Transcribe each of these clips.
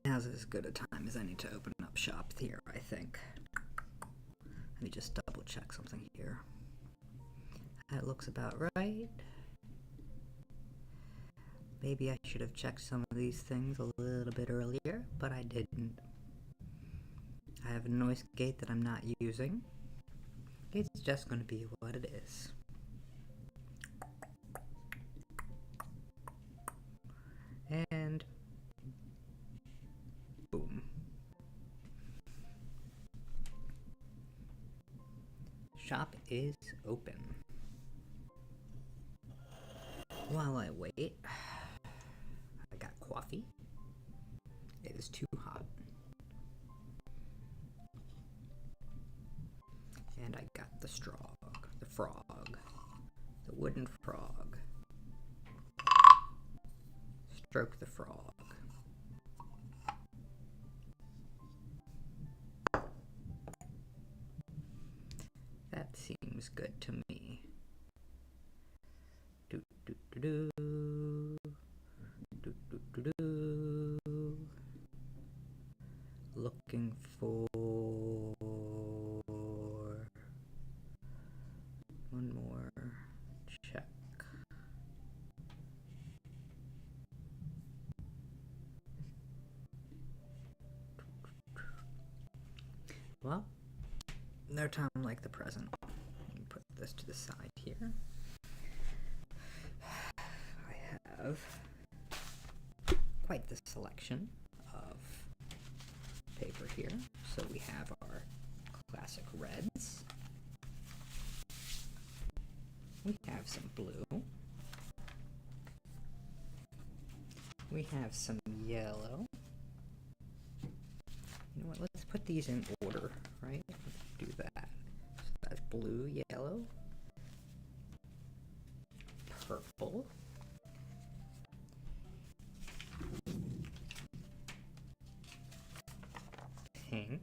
Now's as good a time as any to open up shop here, I think. Let me just double check something here. That looks about right. Maybe I should have checked some of these things a little bit earlier, but I didn't. I have a noise gate that I'm not using. It's just going to be what it is. And shop is open. While I wait, I got coffee. It is too hot. And I got the frog, the wooden frog. Stroke the frog. That seems good to me. Do do do do. Do do do do. Looking for one more check. Well, no time like the present. Let me put this to the side here. I have quite the selection of paper here. So we have our classic reds. We have some blue. We have some yellow. You know what, let's put these in order, right? Let's do that. So that's blue, yellow, purple, pink,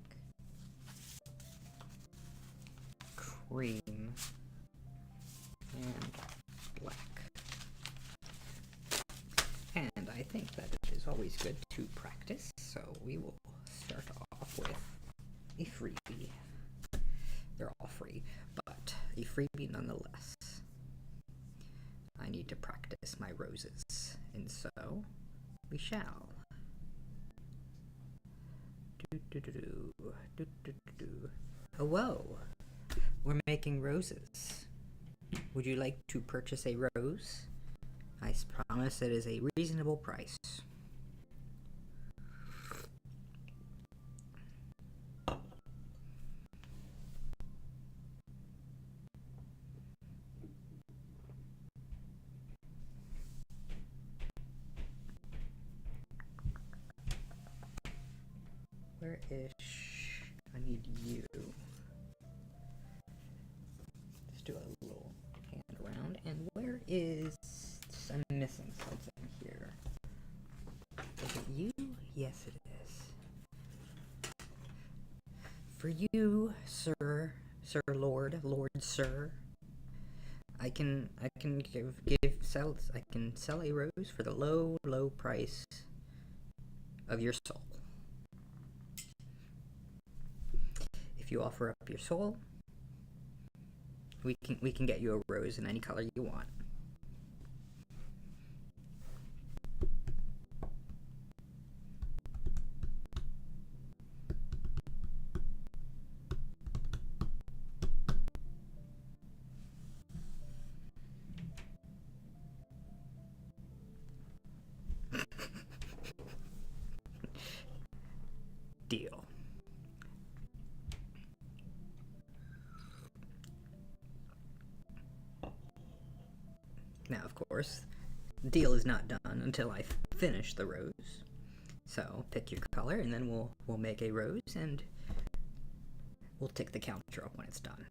cream, and black. And I think that it is always good to practice, so we will start off with a freebie. They're all free, but a freebie nonetheless. I need to practice my roses, and so we shall. Oh, whoa! We're making roses. Would you like to purchase a rose? I promise it is a reasonable price. Where is I need you. Just do a little hand around. And where is... I'm missing something here. Is it you? Yes, it is. For you, sir, lord, sir, I can sell a rose for the low price of your soul. If you offer up your soul, we can get you a rose in any color you want. Deal. Now, of course, the deal is not done until I finish the rose. So pick your color, and then we'll make a rose, and we'll tick the counter up when it's done.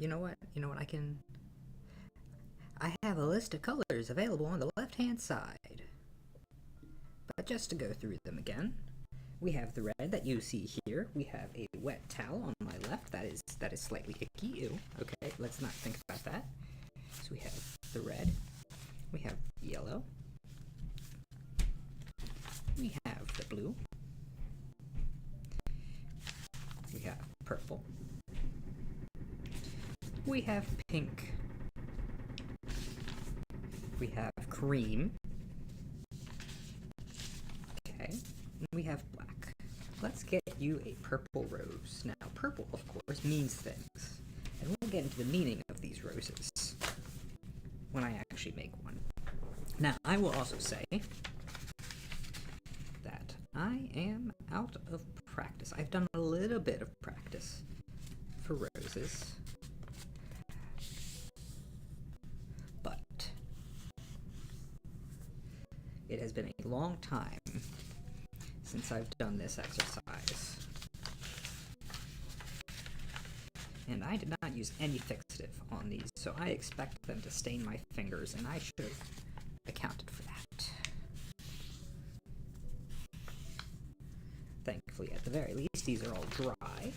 You know what? I have a list of colors available on the left-hand side. But just to go through them again, we have the red that you see here. We have a wet towel on my left. That is slightly icky. Ew. Okay, let's not think about that. So we have the red. We have yellow. We have the blue. We have purple. We have pink. We have cream. Okay. And we have black. Let's get you a purple rose. Now, purple, of course, means things. And we'll get into the meaning of these roses when I actually make one. Now, I will also say that I am out of practice. I've done a little bit of practice for roses. But it has been a long time since I've done this exercise. And I did not use any fixative on these, so I expect them to stain my fingers, and I should have accounted for that. Thankfully, at the very least, these are all dry.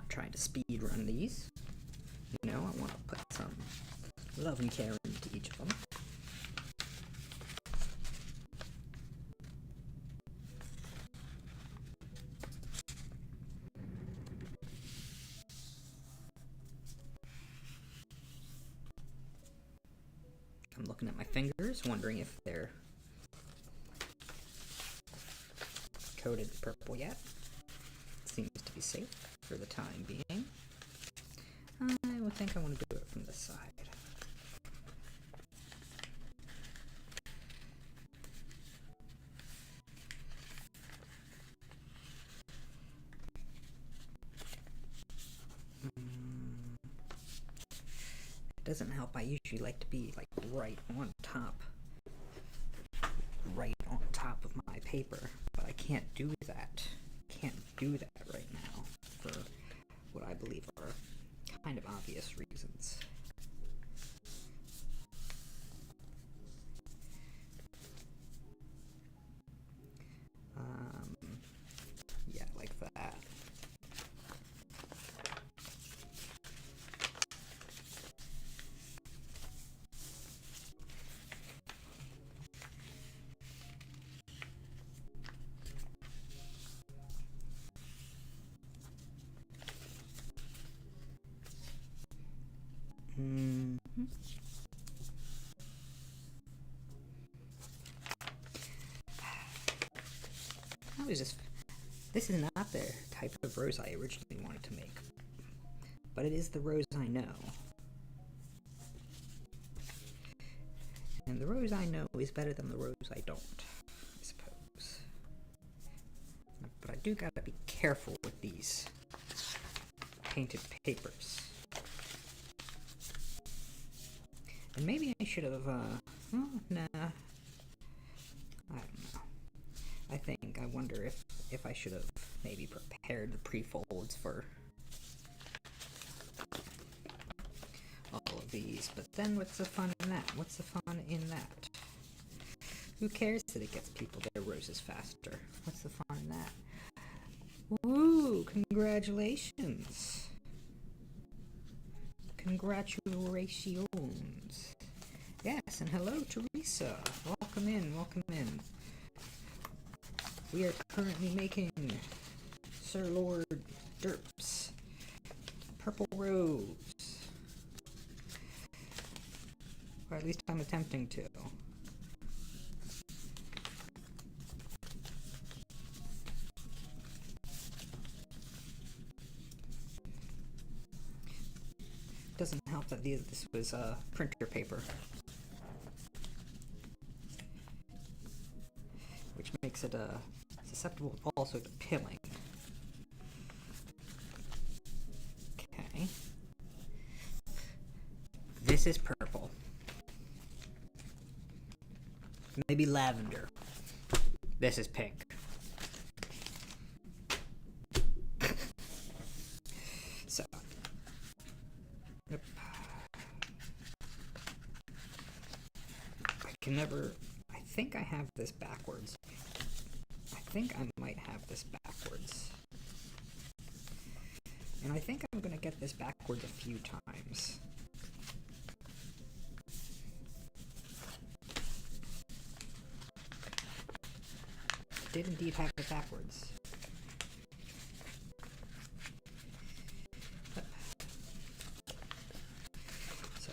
Trying to speed run these. You know, I want to put some love and care into each of them. I'm looking at my fingers, wondering if they're coated purple yet. Seems to be safe for the time being. I would think I want to do it from this side. It doesn't help. I usually like to be like right on top of my paper, but I can't do that. Can't do that right now for what I believe are kind of obvious reasons. Yeah, like that. This is not the type of rose I originally wanted to make, but it is the rose I know. And the rose I know is better than the rose I don't, I suppose. But I do gotta be careful with these painted papers. And maybe I should have, nah. I don't know. I wonder if I should have maybe prepared the pre-folds for all of these. But then what's the fun in that? What's the fun in that? Who cares that it gets people their roses faster? What's the fun in that? Woo! Congratulations! Congratulations! Yes, and hello, Teresa. Welcome in, welcome in. We are currently making Sir Lord Derp's Purple Rose. Or at least I'm attempting to. Doesn't help that this was printer paper, which makes it susceptible also to pilling. Okay. This is purple. Maybe lavender. This is pink. So. Yep. I think I have this backwards. I think I might have this backwards. And I think I'm gonna get this backwards a few times. I did indeed have it backwards. So...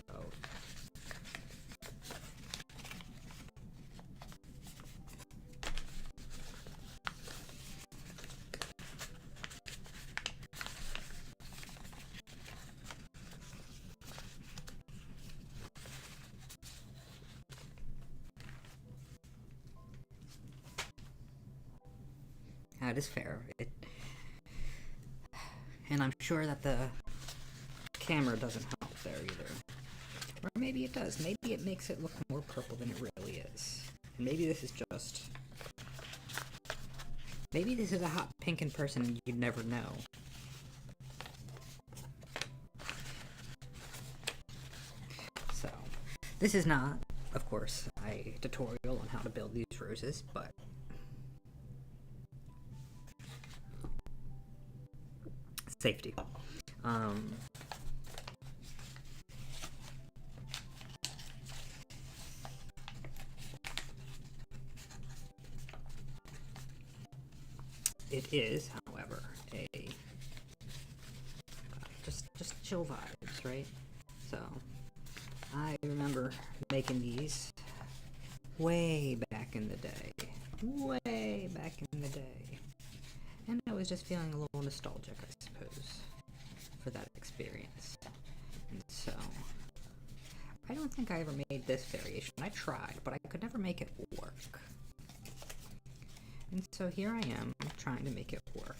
That is fair. And I'm sure that the camera doesn't help there either. Or maybe it does. Maybe it makes it look more purple than it really is. And maybe this is just... Maybe this is a hot pink in person and you'd never know. So, this is not, of course, a tutorial on how to build these roses, but... Safety. It is, however, a just chill vibes, right? So I remember making these way back in the day, and I was just feeling a little nostalgic, I suppose, for that experience. And so I don't think I ever made this variation. I tried, but I could never make it work. And so here I am, trying to make it work.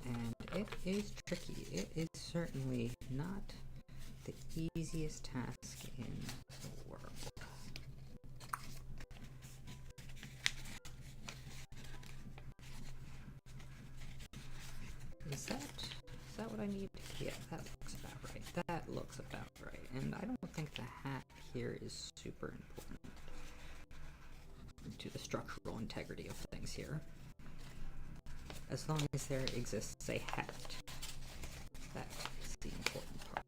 And it is tricky. It is certainly not the easiest task in the world. Is that what I need? Yeah, that looks about right. That looks about right. And I don't think the hat here is super important to the structural integrity of things here. As long as there exists a hat. That is the important part.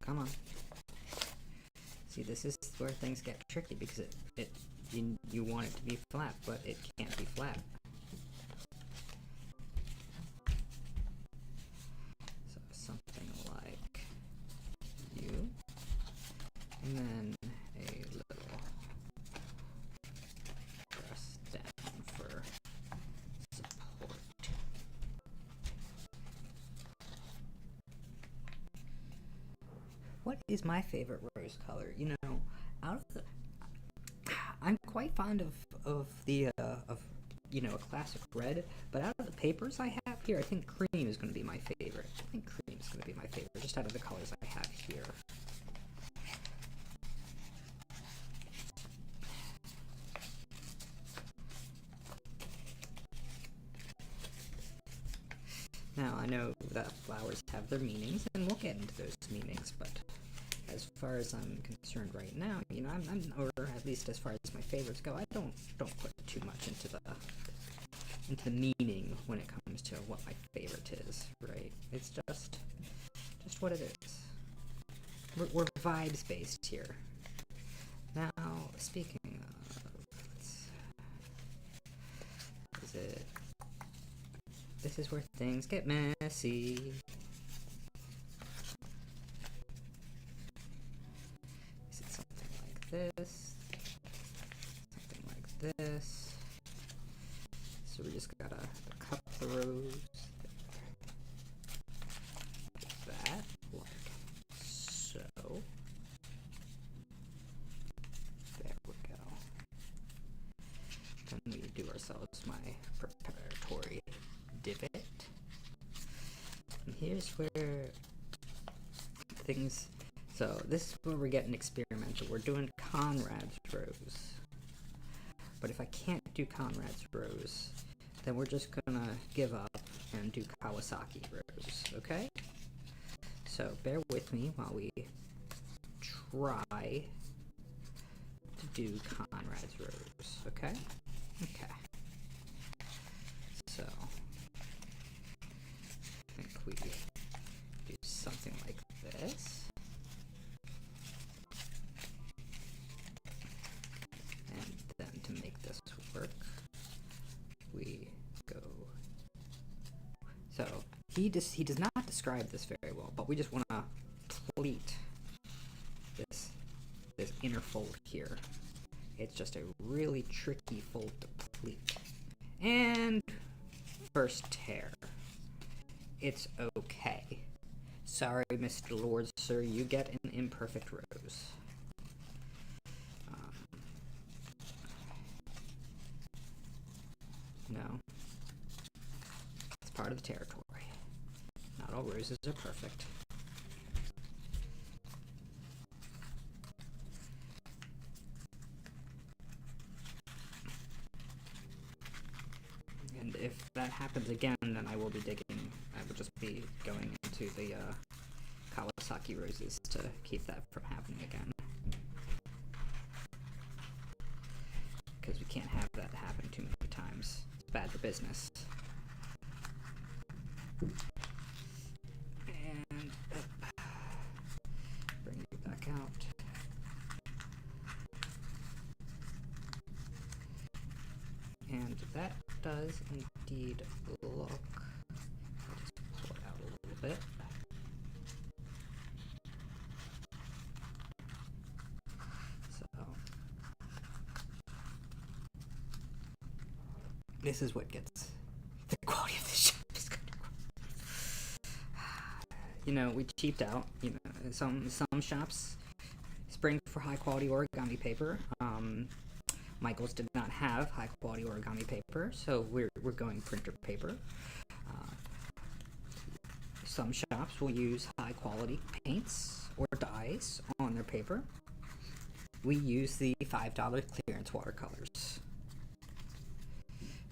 Come on. See, this is where things get tricky because you want it to be flat, but it can't be flat. So something like you, and then a little press down for support. What is my favorite rose color? You know, out of the, I'm quite fond of the you know, a classic red, but out of the papers I have here, I think cream is going to be my favorite. I think cream is going to be my favorite, just out of the colors I have here. Now, I know that flowers have their meanings, and we'll get into those meanings, but as far as I'm concerned right now, you know, or at least as far as my favorites go, I don't put too much into the meaning when it comes to what my favorite is, right? It's just what it is. We're vibes based here. Now, speaking of, this is where things get messy. Is it something like this? Something like this. So we just gotta cup the rows. Like that, like so. There we go. Then we do ourselves my preparatory divot. And here's where things... So this is where we're getting experimental. We're doing Conrad's rows. But if I can't do Conrad's rows, then we're just gonna give up and do Kawasaki rows, okay? So bear with me while we try to do Conrad's rows, okay? Okay. So, I think we do something like this. And then to make this work, we go... So, he does not describe this very well, but we just want to pleat this inner fold here. It's just a really tricky fold to pleat. And first tear. It's okay. Sorry, Mr. Lord, sir, you get an imperfect rose. No. It's part of the territory. Not all roses are perfect. And if that happens again, then I will be digging. I will just be going into the Kawasaki roses to keep that from happening again. Because we can't have that happen too many times. It's bad for business. And bring you back out. And that does indeed look... I'll just pull it out a little bit. So, this is what gets the quality of the shop is good. You know, we cheaped out. You know, some shops spring for high quality origami paper. Michael's did not have high quality origami paper, so we're going printer paper. Some shops will use high quality paints or dyes on their paper. We use the $5 clearance watercolors.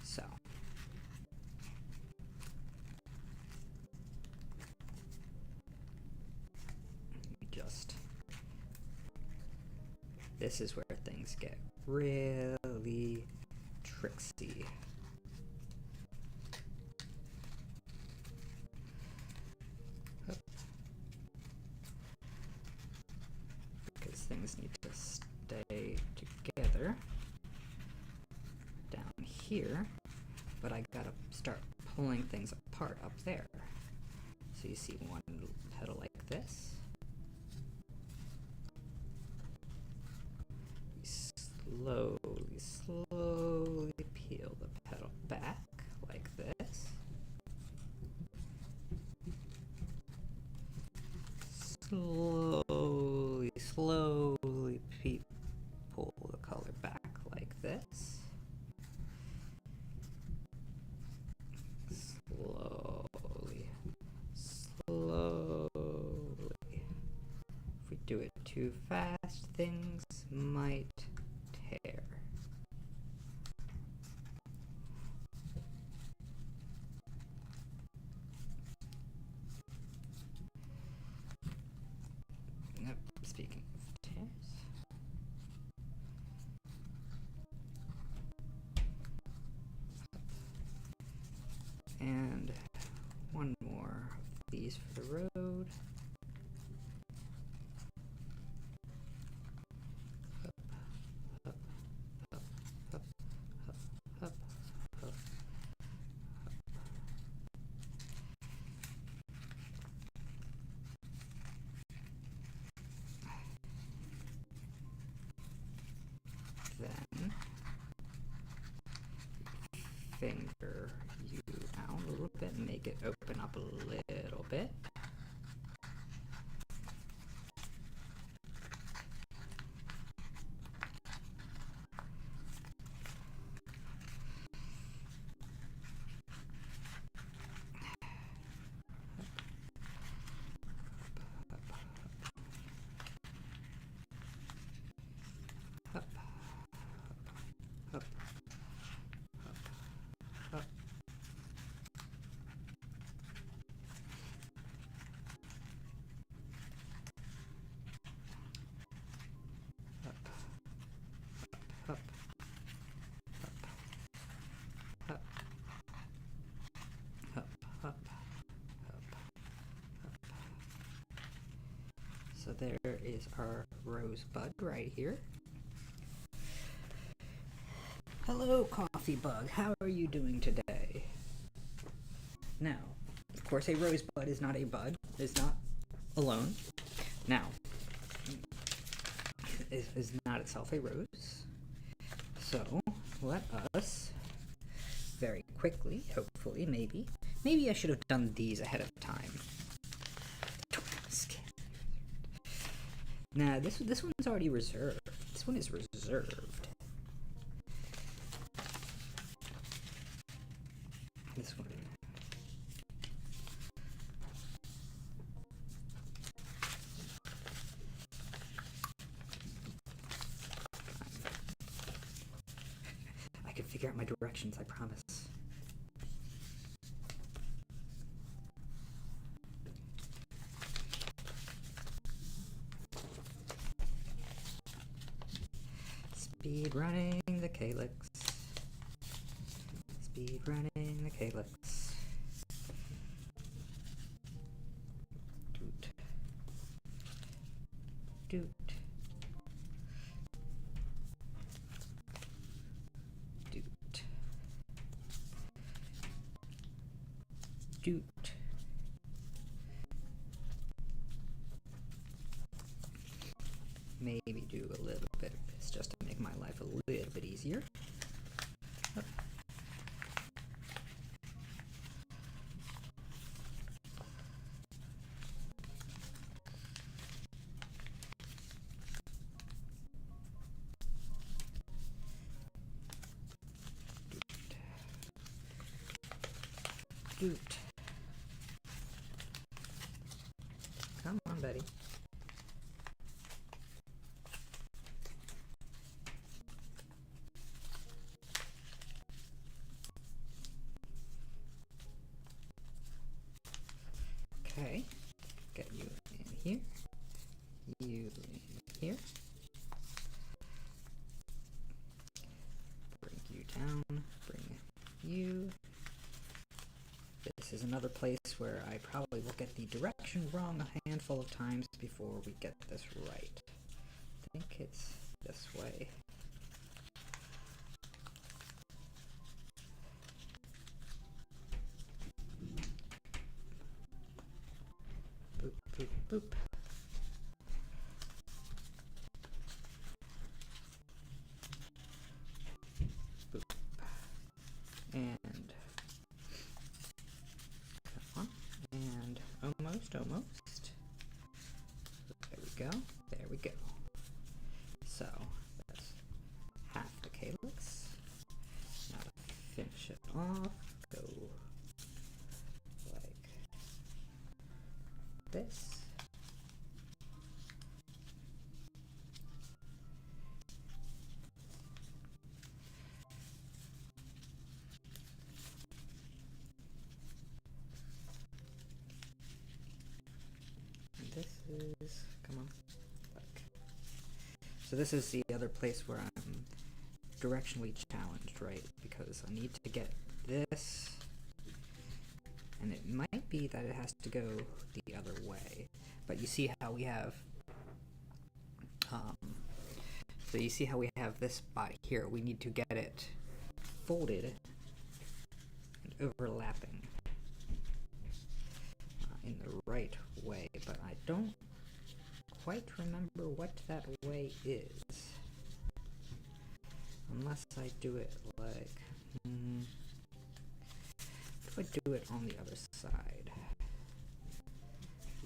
So. This is where things get really tricksy. Because things need to stay together down here, but I gotta start pulling things apart up there. So you see one petal like this. Slowly peel the petal back like this. Slowly pull the color back like this. Slowly. If we do it too fast, things might tear. Yep, speaking of tears. And one more of these for the road. Then finger you out a little bit and make it open up a little bit. So there is our rosebud right here. Hello, coffee bug. How are you doing today? Now, of course, a rosebud is not a bud. Is not alone. Now, is not itself a rose. So, let us very quickly, hopefully, maybe I should have done these ahead of time. Nah, this one's already reserved. This one is reserved. This one. I can figure out my directions, I promise. Speed running the calyx. Speed running the calyx. Doot. Doot. Doot. Doot. Maybe do a little bit of this just to make my life a little bit easier. Doot. Come on, buddy. Okay, get you in here, you in here, bring you down, bring you. This is another place where I probably will get the direction wrong a handful of times before we get this right. I think it's this way. Boop, boop, boop. Boop. And come on. And almost. There we go. There we go. So that's half the calyx. Now to finish it off, go like this. And this is, come on, like. So this is the other place where I'm directionally challenged, right? Because I need to get this, and it might be that it has to go the other way. But you see how we have, so you see how we have this spot here. We need to get it folded and overlapping in the right way, but I don't quite remember what that way is. Unless I do it like, if I do it on the other side.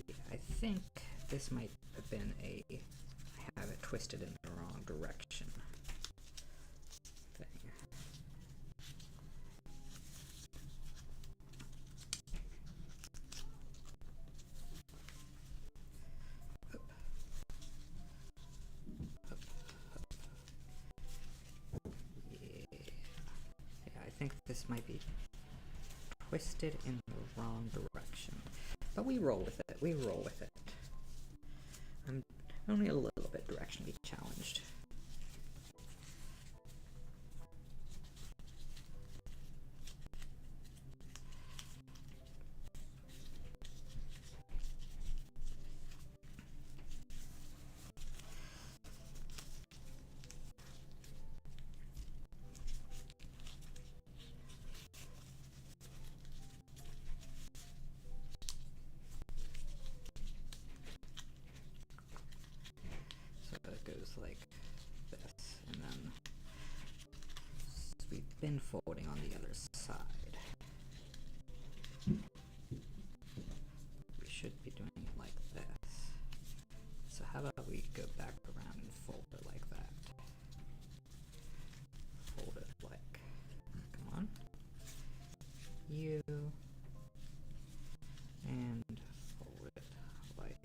Yeah, I think this might have been I have it twisted in the wrong direction thing. Yeah, I think this might be twisted in the wrong direction. But we roll with it. We roll with it. I'm only a little bit directionally challenged. been folding on the other side. We should be doing it like this. So how about we go back around and fold it like that? Fold it like, come on, you, and fold it like,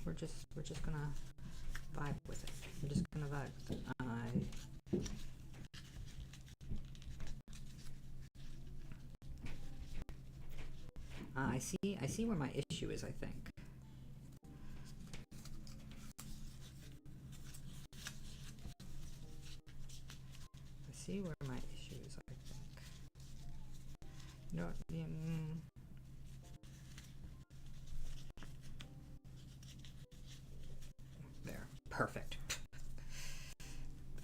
we're just gonna vibe with it. We're just gonna vibe with it. I see where my issue is, I think. I see where my issue is, I think. No, there, perfect.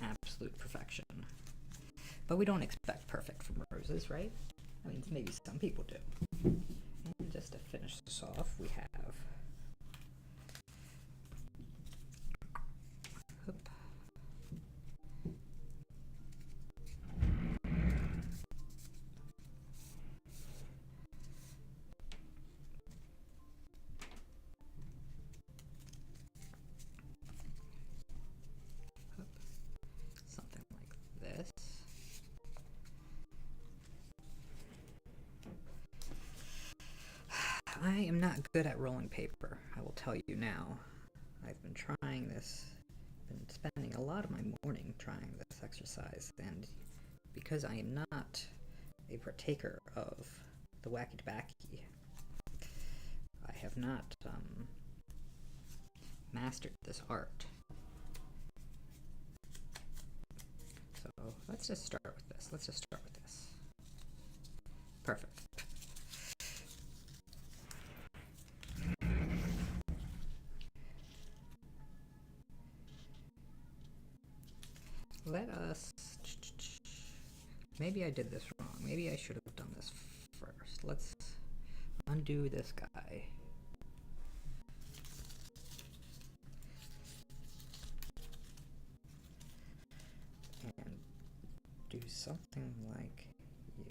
Absolute perfection. But we don't expect perfect from roses, right? I mean, maybe some people do. And just to finish this off, we have something like this. I am not good at rolling paper, I will tell you now. I've been trying this, been spending a lot of my morning trying this exercise, and because I am not a partaker of the wacky tobacco, I have not mastered this art. So let's just start with this. Let's just start with this. Perfect. Let us... Maybe I did this wrong. Maybe I should have done this first. Let's undo this guy. And do something like you.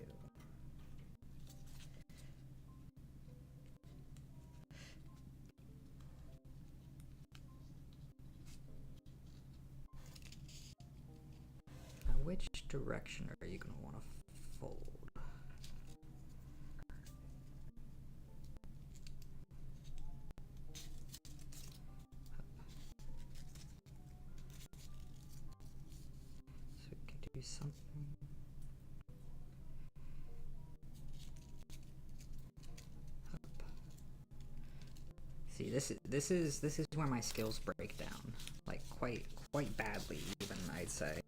Now, which direction are you going to want to fold? So we can do something. See, this is where my skills break down, like quite badly, even, I'd say.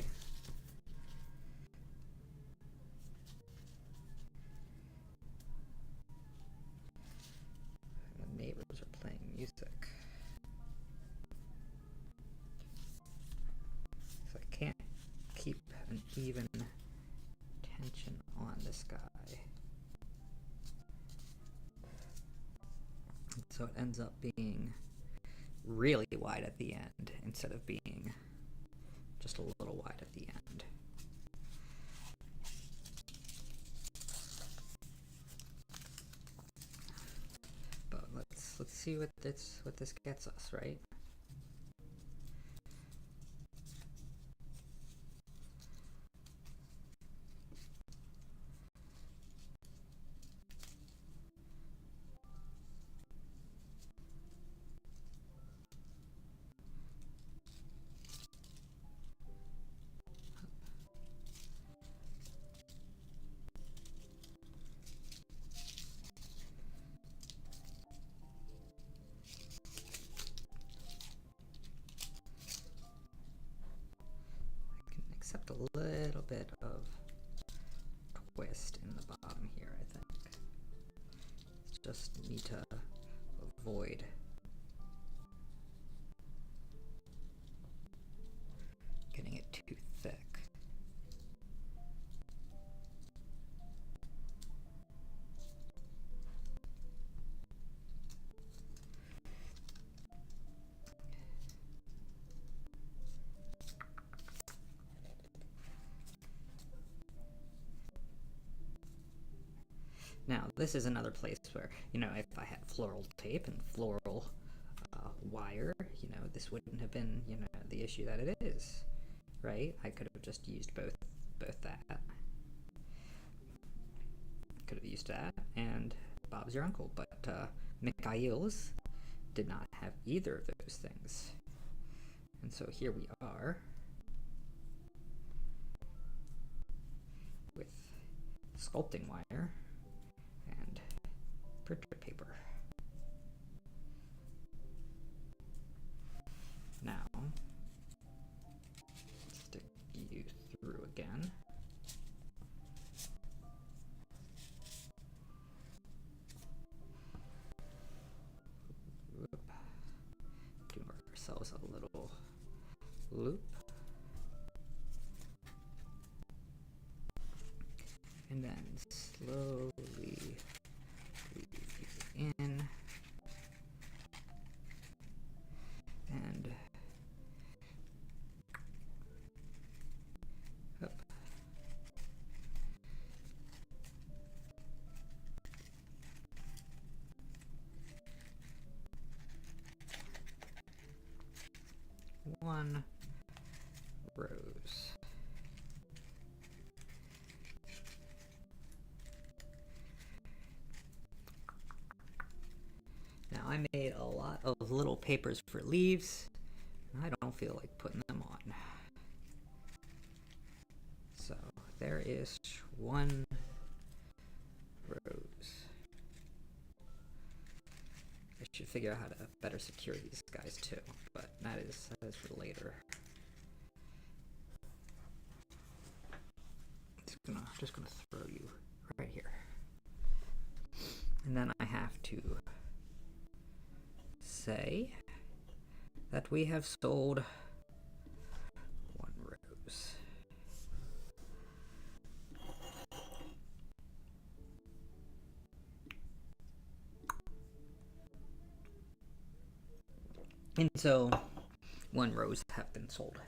The neighbors are playing music, so I can't keep an even tension on this guy. So it ends up being really wide at the end instead of being just a little wide at the end. But let's see what this gets us, right? Except a little bit of twist in the bottom here, I think. Just need to avoid getting it too thick. Now, this is another place where, you know, if I had floral tape and floral wire, you know, this wouldn't have been, you know, the issue that it is, right? I could have just used both that. Could have used that and Bob's your uncle, but Mikhail's did not have either of those things. And so here we are with sculpting wire and printer paper. Now, stick you through again. Do ourselves a little loop. And then slowly weave you in. And up. One rose. Now I made a lot of little papers for leaves, and I don't feel like putting them on. So there is one rose. I should figure out how to better secure these guys too, but that is for later. Just gonna throw you right here, and then I have to say that we have sold one rose. And so, one rose have been sold.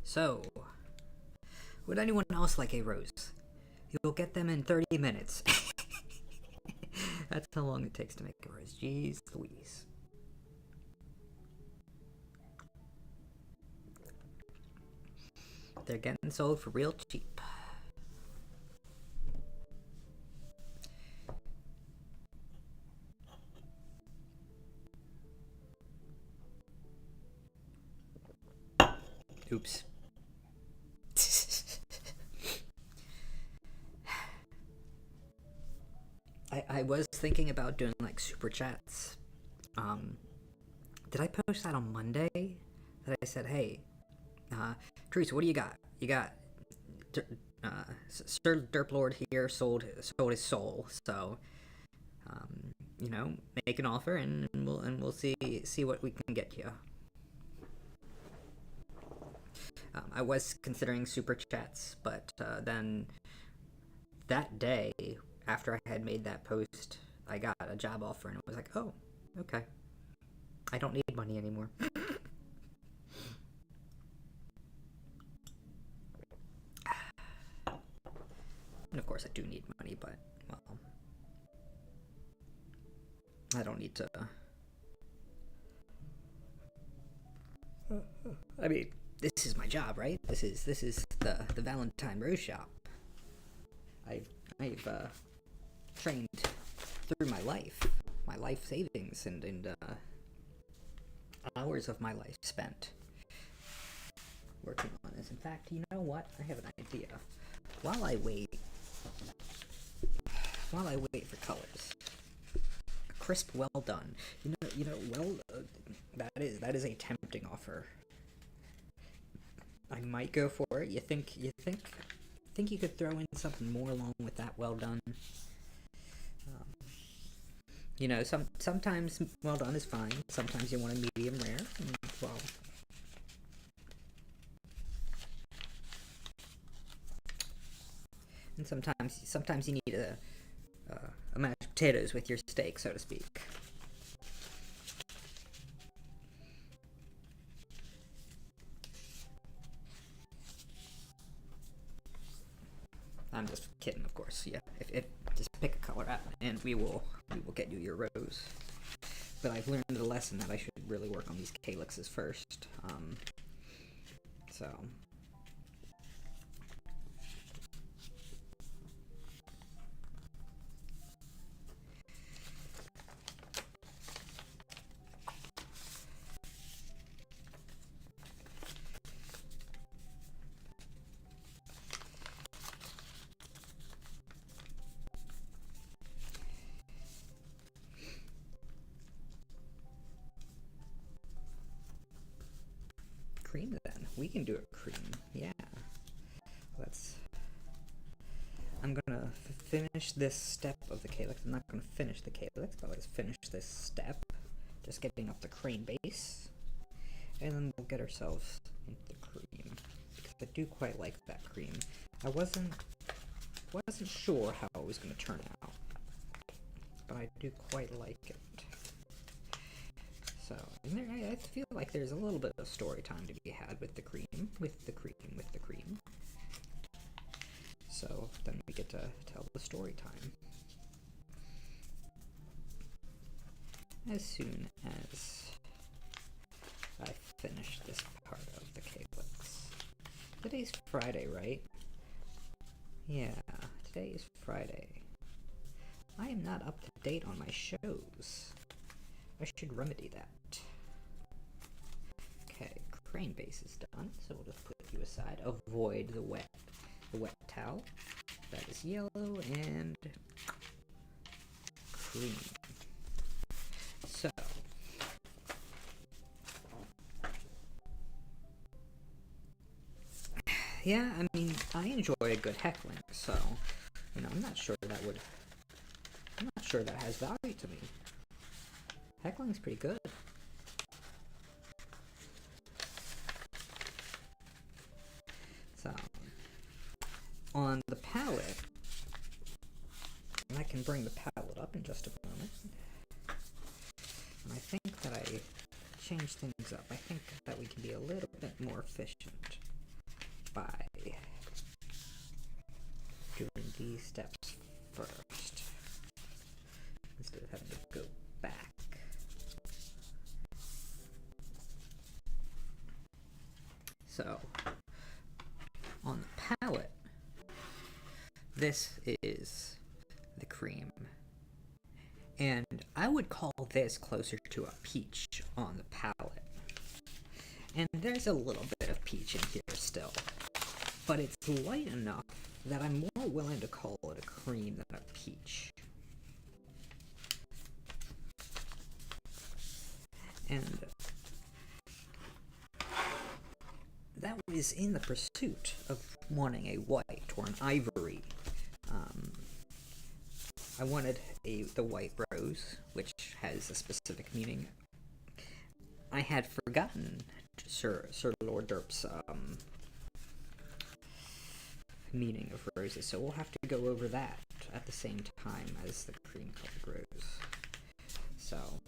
So, would anyone else like a rose? You'll get them in 30 minutes. That's how long it takes to make a rose. Jeez Louise. They're getting sold for real cheap. Oops. I was thinking about doing like super chats. Did I post that on Monday? That I said, hey, Teresa, what do you got? You got Sir Derplord here sold his soul. So, you know, make an offer and we'll see what we can get you. I was considering super chats, but then that day, after I had made that post, I got a job offer and it was like, oh, okay. I don't need money anymore. And of course I do need money, but, well, I don't need to... I mean, this is my job, right? This is the Valentine Rose Shop. I've trained through my life savings and hours of my life spent working on this. In fact, you know what? I have an idea. While I wait for colors, a crisp, well done. That is a tempting offer. I might go for it. You think you could throw in something more along with that well done? You know, sometimes well done is fine. Sometimes you want a medium rare. Well, and sometimes you need a mashed potatoes with your steak, so to speak. I'm just kidding, of course. Yeah, if just pick a color out, and we will get you your rose. But I've learned a lesson that I should really work on these calyxes first. So. Cream then. We can do a cream. Yeah. I'm gonna finish this step of the calyx. I'm not gonna finish the calyx, but let's finish this step. Just getting up the cream base. And then we'll get ourselves into the cream. Because I do quite like that cream. I wasn't sure how it was gonna turn out. But I do quite like it. So, I feel like there's a little bit of story time to be had with the cream, So, then we get to tell the story time. As soon as I finish this part of the calyx. Today's Friday, right? Yeah, today is Friday. I am not up to date on my shows. I should remedy that. Okay, crane base is done, so we'll just put you aside. Avoid the wet towel. That is yellow and cream. So, yeah, I mean, I enjoy a good heckling, so, I'm not sure that has value to me. Heckling's pretty good. So, on the palette, and I can bring the palette up in just a moment, and I think that I changed things up. I think that we can be a little bit more efficient by doing these steps first, instead of having to go back. So, on the palette, this is the cream. And I would call this closer to a peach on the palette. And there's a little bit of peach in here still. But it's light enough that I'm more willing to call it a cream than a peach. And that was in the pursuit of wanting a white or an ivory. I wanted the white rose, which has a specific meaning. I had forgotten Sir Lord Derp's meaning of roses, so we'll have to go over that at the same time as the cream-colored rose. So,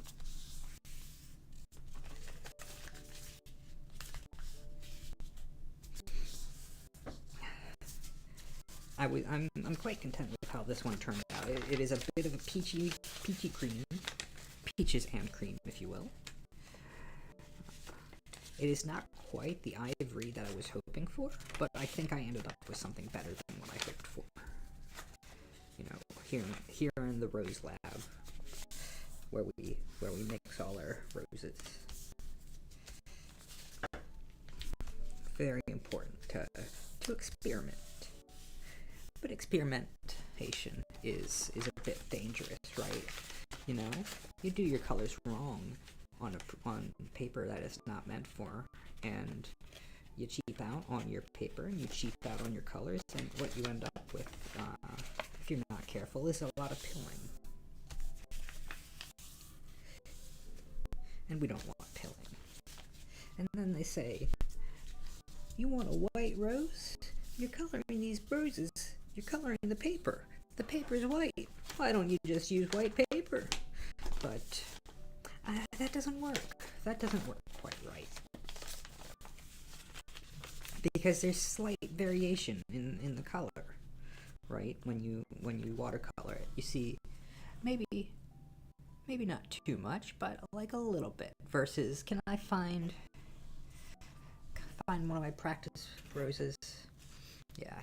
I'm quite content with how this one turned out. It is a bit of a peachy cream, peaches and cream, if you will. It is not quite the ivory that I was hoping for, but I think I ended up with something better than what I hoped for. Here in the Rose Lab, where we mix all our roses. Very important to experiment. But experimentation is a bit dangerous, right? You do your colors wrong on paper that is not meant for, and you cheap out on your paper and you cheap out on your colors, and what you end up with, if you're not careful, is a lot of pilling. And we don't want pilling. And then they say, you want a white rose? You're coloring these roses. You're coloring the paper. The paper's white. Why don't you just use white paper? But that doesn't work. That doesn't work quite right. Because there's slight variation in the color. right? When you watercolor it, you see maybe not too much, but like a little bit. Versus, can I find one of my practice roses? Yeah.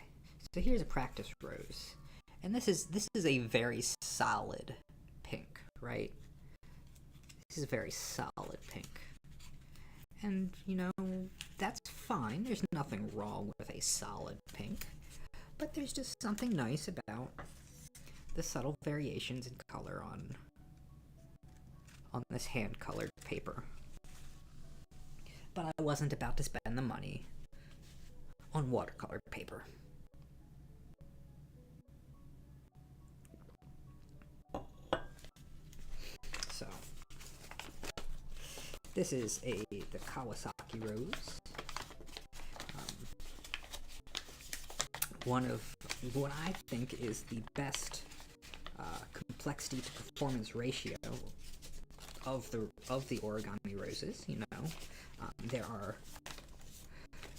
So here's a practice rose, and this is a very solid pink, right? This is a very solid pink. And, you know, that's fine. There's nothing wrong with a solid pink. But there's just something nice about the subtle variations in color on this hand-colored paper. But I wasn't about to spend the money on watercolor paper. So, this is the Kawasaki rose. One of what I think is the best complexity to performance ratio of the origami roses. You know,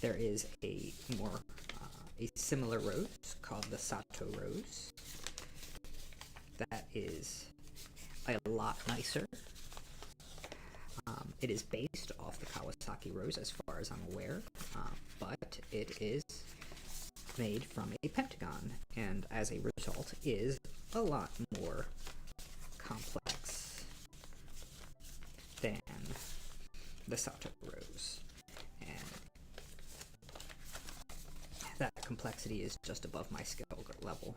there is a similar rose called the Sato rose that is a lot nicer. It is based off the Kawasaki rose as far as I'm aware, but it is made from a pentagon, and as a result is a lot more complex than the Sato rose, and that complexity is just above my skill level.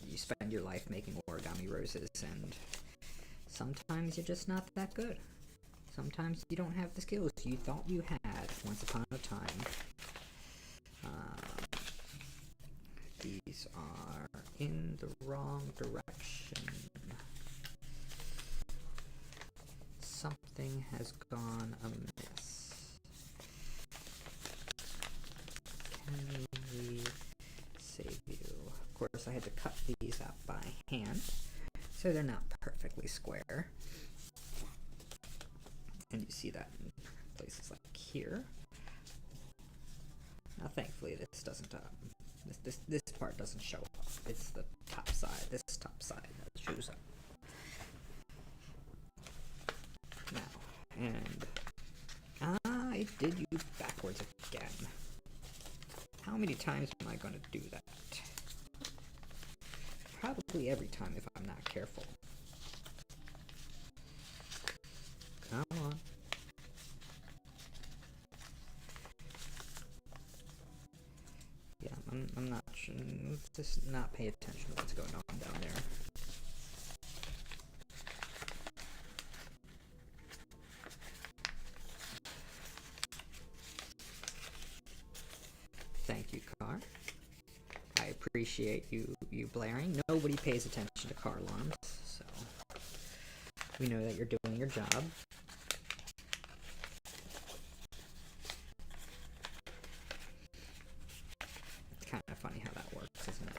You spend your life making origami roses, and sometimes you're just not that good. Sometimes you don't have the skills you thought you had once upon a time. These are in the wrong direction. Something has gone amiss. Can we save you? Of course, I had to cut these out by hand, so they're not perfectly square. And you see that in places like here. Now, thankfully, this doesn't. This part doesn't show up. It's the top side. This top side that shows up. Now, and I did use backwards again. How many times am I going to do that? Probably every time if I'm not careful. Come on. Yeah, I'm not sure. Let's just not pay attention to what's going on down there. Thank you, car. I appreciate you blaring. Nobody pays attention to car alarms, so we know that you're doing your job. Kind of funny how that works, isn't it?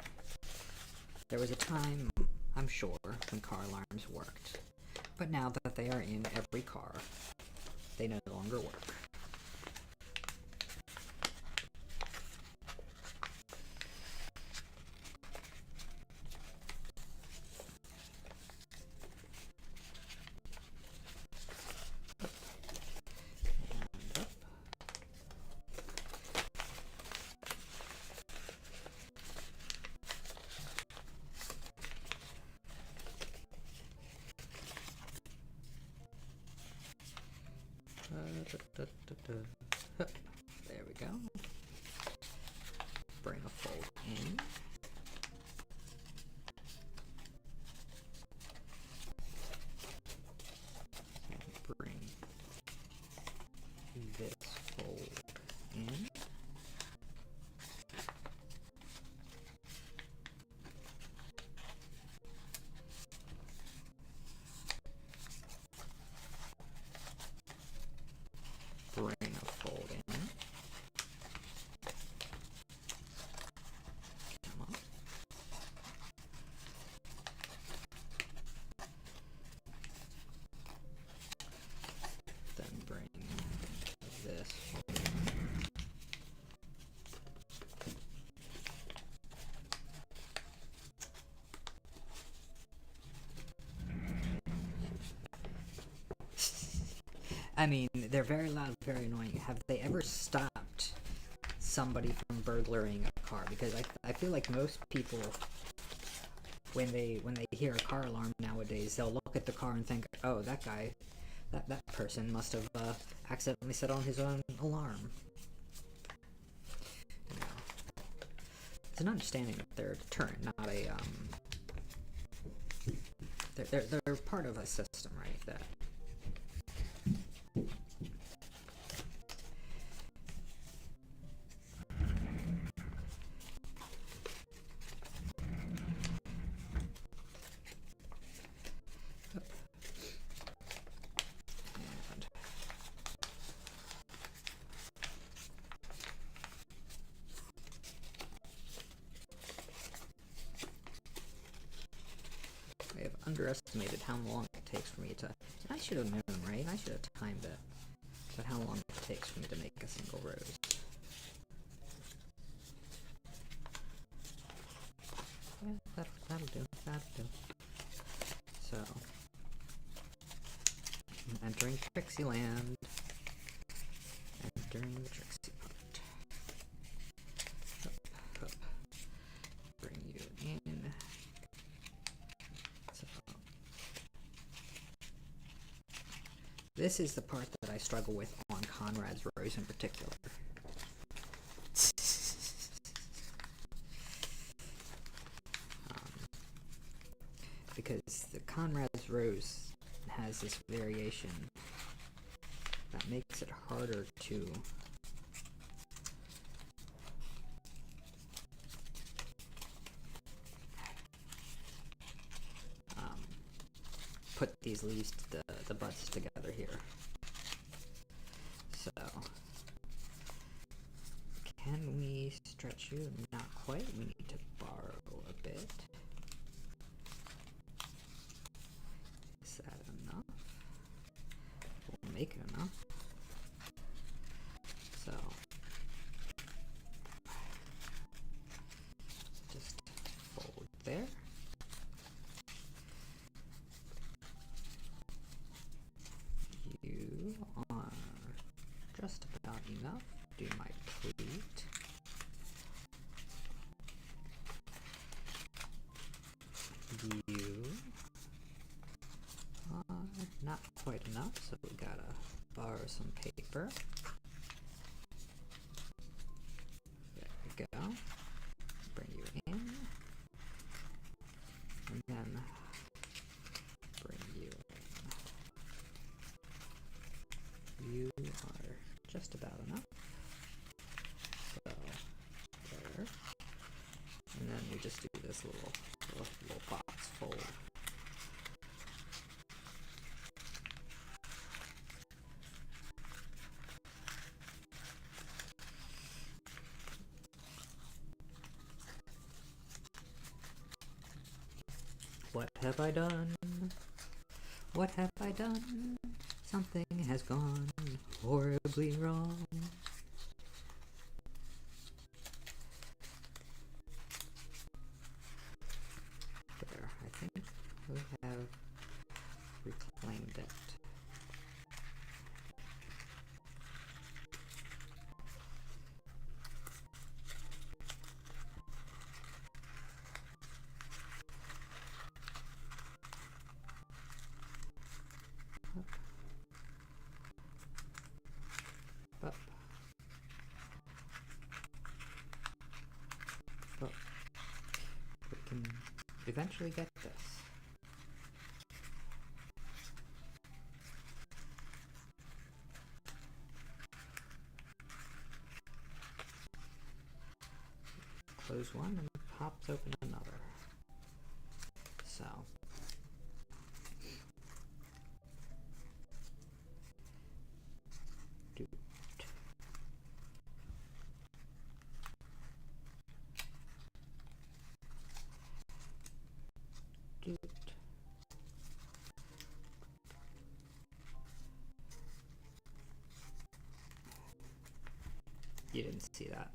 There was a time, I'm sure, when car alarms worked, but now that they are in every car, they no longer work. There we go. Bring a fold in. And bring this fold in. Bring a fold in. Come I mean, they're very loud, very annoying. Have they ever stopped somebody from burglaring a car? Because I feel like most people, when they hear a car alarm nowadays, they'll look at the car and think, oh, that guy, that person must have accidentally set on his own alarm. You know, it's an understanding that they're a deterrent, not a they're part of a system, right? That I have underestimated how long it takes for me to... I should have known, right? I should have timed it. But how long it takes for me to make a single rose. Yeah, that'll do. That'll do. So... I'm entering Trixie Land. Entering the Trixie part. Up. Bring you in. This is the part that I struggle with on Conrad's Rose in particular. Because the Conrad's Rose has this variation that makes it harder to put these leaves, the buds together here. So, can we stretch you? Not quite. We need to borrow a bit. Is that enough? We'll make it enough. So, just fold there. You are just about enough. Do my pleat. You are not quite enough, so we gotta borrow some paper. There we go. Bring you in. And then bring you in. You are just about enough. So, there. And then we just do this little box fold. What have I done? What have I done? Something has gone horribly wrong. There, I think we have reclaimed it. Up. Up. We can eventually get this. Close one and pops open another. So. Doot. Doot. You didn't see that.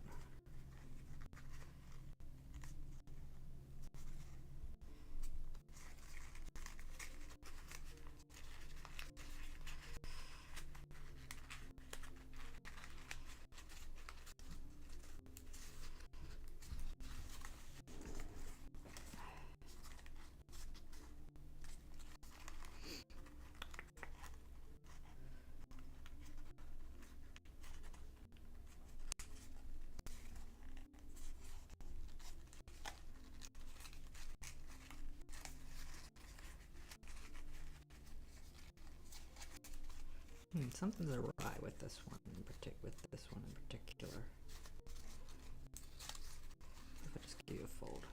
Something's awry with this one in particular. If I just give you a fold.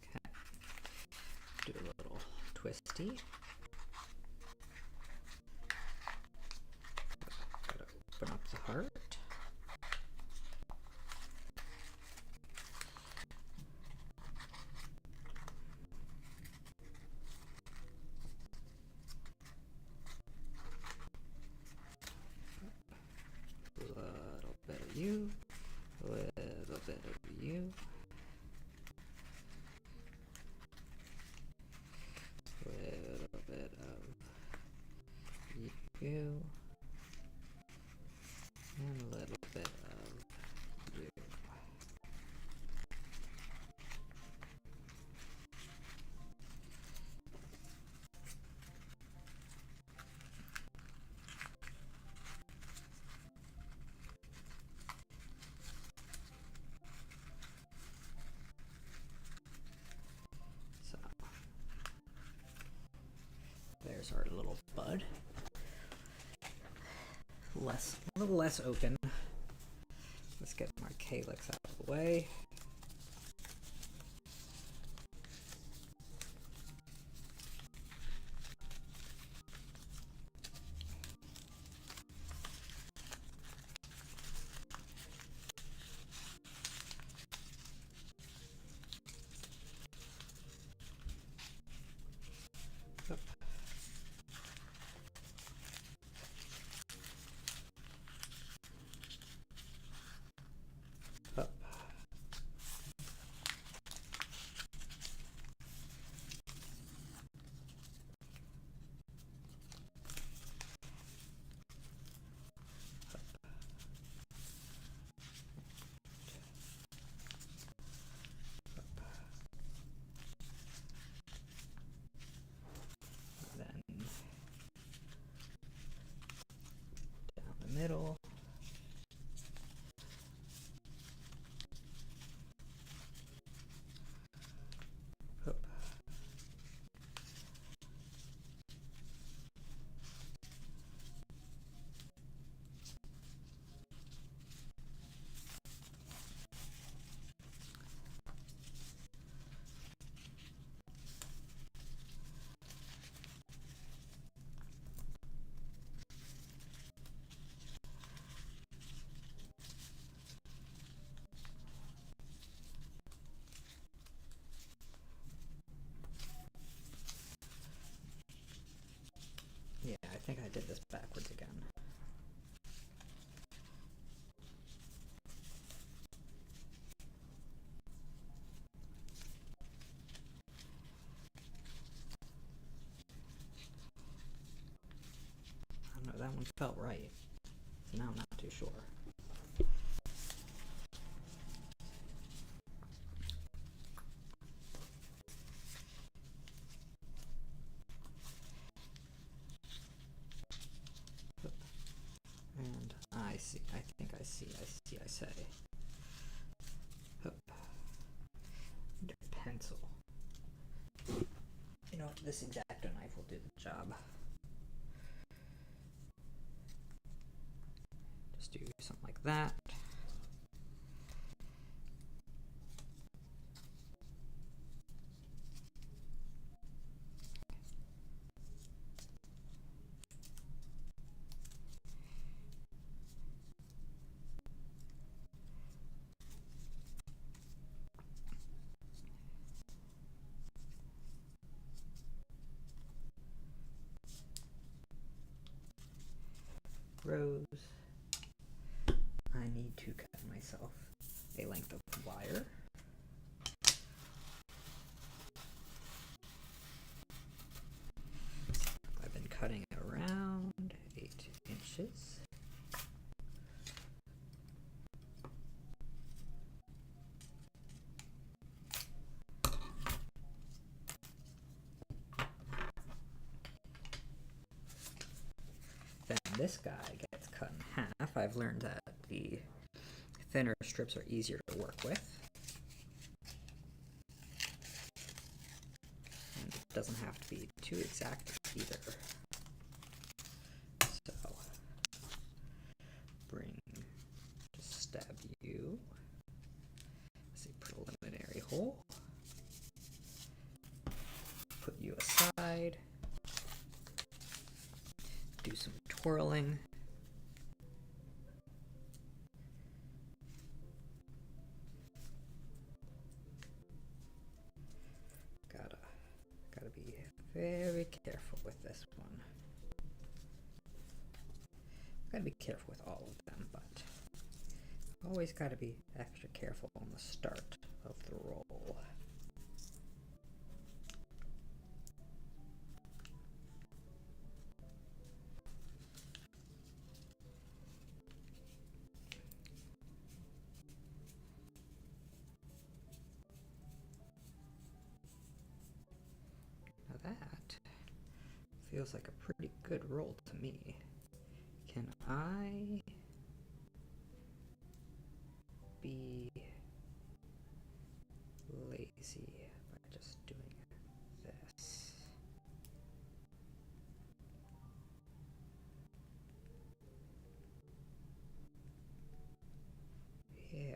Okay. Do a little twisty. Gotta open up the heart. You, a little bit of you, a little bit of you, and a little bit of you. So, there's our little bud. A little less open. Let's get our calyx out of the way. Up. Up. Middle. Up. Yeah, I think I did this backwards again. I don't know, that one felt right. So now I'm not too sure. And I see, I think I see, I say. Hup. Need a pencil. You know what, this X-Acto knife will do the job. Just do something like that. Rose. I need to cut myself a length of wire. I've been cutting around 8 inches. Then this guy gets cut in half. I've learned that the Thinner strips are easier to work with. And it doesn't have to be too exact either. So, just stab you. Let's see, preliminary hole. Put you aside. Do some twirling. Gotta be very careful with this one. Gotta be careful with all of them, but always gotta be extra careful on the start of the roll. Now that feels like a pretty good roll to me. Can I be lazy by just doing this? Yeah,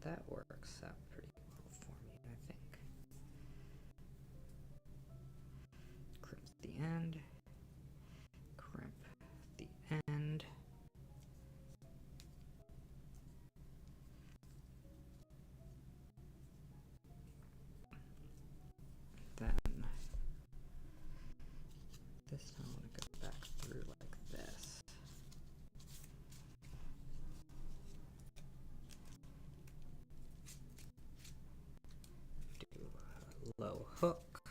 that works out pretty well for me, I think. Crimp the end. Crimp the end. Then this time I'm going to go back through like this. Do a low hook.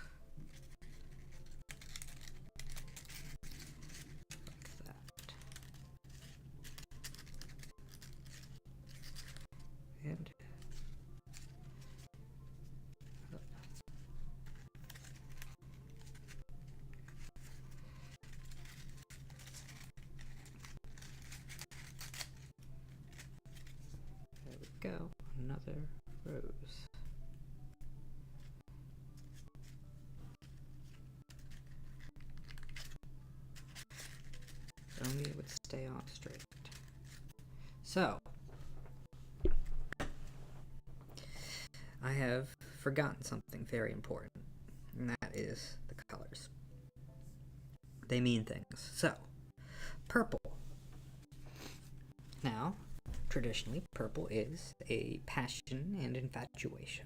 Like that. And up. There we go, another rose. If only it would stay on straight. So, I have forgotten something very important, and that is the colors. They mean things. So, purple. Now, traditionally, purple is a passion and infatuation.